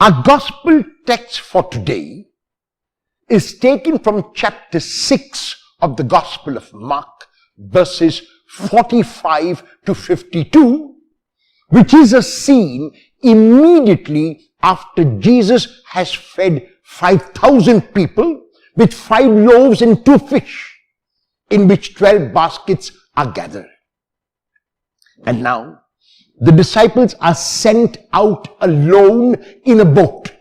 Our gospel text for today is taken from chapter 6 of the Gospel of Mark, verses 45 to 52, which is a scene immediately after Jesus has fed 5,000 people with 5 loaves and 2 fish, in which 12 baskets are gathered. And now, the disciples are sent out alone in a boat.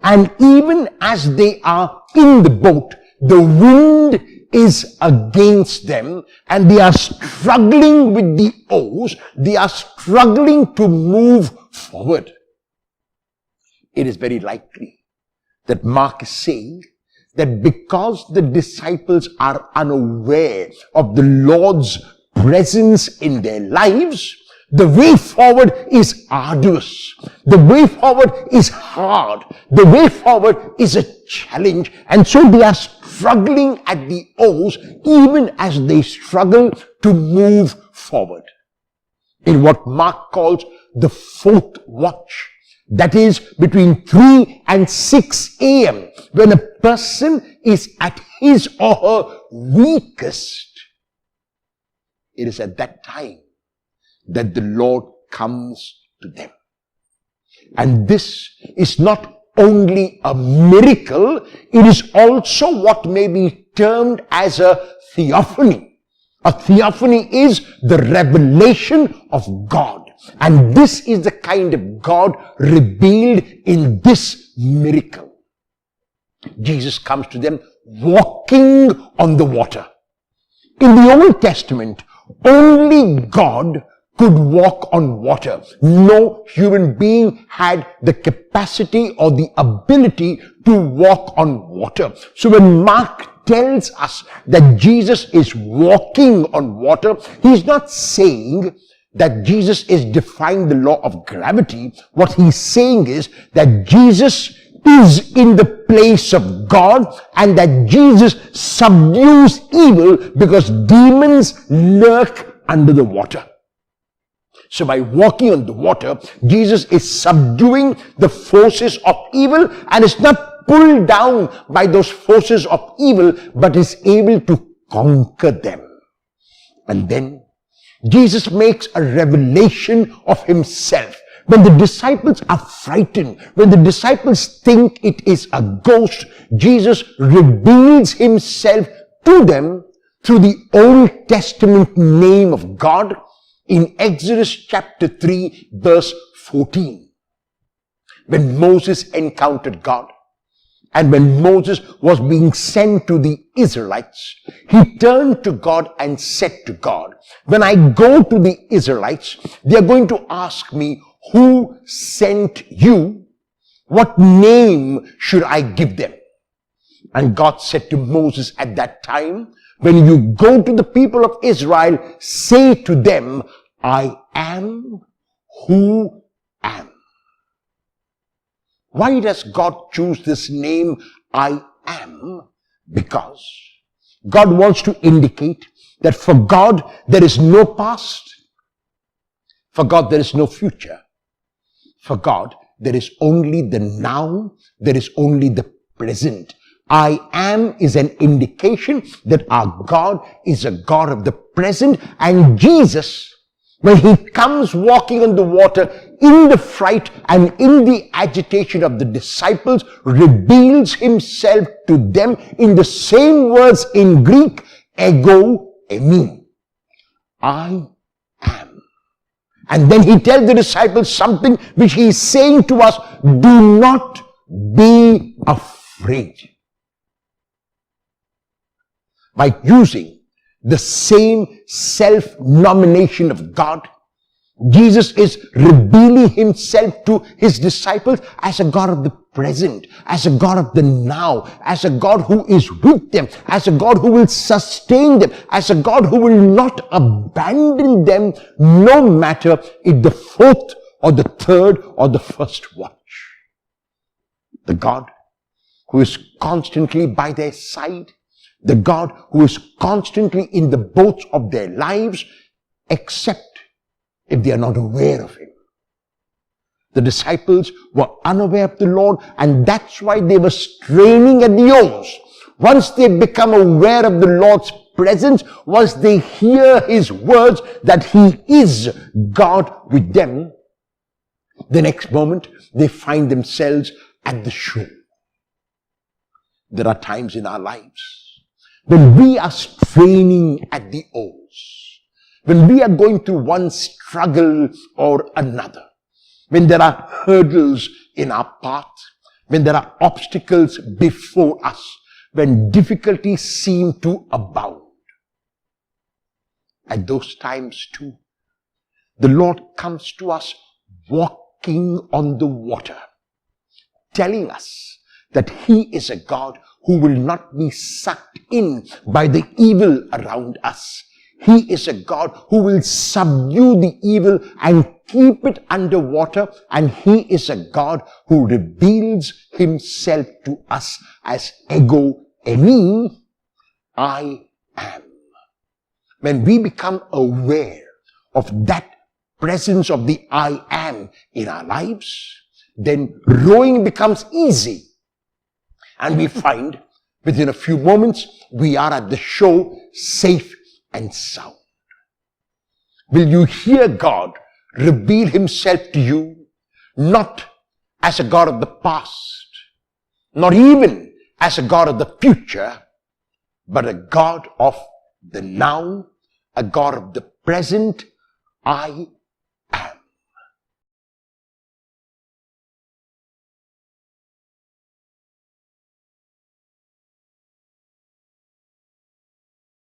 And even as they are in the boat, the wind is against them and they are struggling with the oars. They are struggling to move forward. It is very likely that Mark is saying that because the disciples are unaware of the Lord's presence in their lives, the way forward is arduous. The way forward is hard. The way forward is a challenge. And so they are struggling at the oars even as they struggle to move forward. In what Mark calls the 4th watch, that is between 3 and 6 a.m., when a person is at his or her weakest, it is at that time that the Lord comes to them. And this is not only a miracle, it is also what may be termed as a theophany. A theophany is the revelation of God. And this is the kind of God revealed in this miracle. Jesus comes to them walking on the water. In the Old Testament, only God could walk on water. No human being had the capacity or the ability to walk on water. So when Mark tells us that Jesus is walking on water, he's not saying that Jesus is defying the law of gravity. What he's saying is that Jesus is in the place of God and that Jesus subdues evil because demons lurk under the water. So by walking on the water, Jesus is subduing the forces of evil and is not pulled down by those forces of evil, but is able to conquer them. And then Jesus makes a revelation of himself. When the disciples are frightened, when the disciples think it is a ghost, Jesus reveals himself to them through the Old Testament name of God in Exodus chapter 3 verse 14. When Moses encountered God and when Moses was being sent to the Israelites, he turned to God and said to God, when I go to the Israelites, they are going to ask me, who sent you? What name should I give them? And God said to Moses at that time, when you go to the people of Israel, say to them, I am who am. Why does God choose this name, I am? Because God wants to indicate that for God there is no past. For God there is no future. For God there is only the now, there is only the present. I am is an indication that our God is a God of the present, and Jesus, when he comes walking on the water in the fright and in the agitation of the disciples, reveals himself to them in the same words in Greek, ego eimi. I am. And then he tells the disciples something which he is saying to us, do not be afraid. By using the same self-nomination of God, Jesus is revealing himself to his disciples as a God of the present, as a God of the now, as a God who is with them, as a God who will sustain them, as a God who will not abandon them, no matter if the 4th or the 3rd or the 1st watch. The God who is constantly by their side, the God who is constantly in the boats of their lives, except if they are not aware of him. The disciples were unaware of the Lord, and that's why they were straining at the oars. Once they become aware of the Lord's presence, once they hear His words that He is God with them, the next moment they find themselves at the shore. There are times in our lives when we are straining at the oars, when we are going through one struggle or another, when there are hurdles in our path, when there are obstacles before us, when difficulties seem to abound. At those times too, the Lord comes to us walking on the water, telling us that He is a God who will not be sucked in by the evil around us. He is a God who will subdue the evil and keep it underwater, and He is a God who reveals Himself to us as Ego Eimi, I am. When we become aware of that presence of the I am in our lives, then rowing becomes easy. And we find within a few moments we are at the shore, safe and sound. Will you hear God reveal Himself to you, not as a God of the past, not even as a God of the future, but a God of the now, a God of the present, I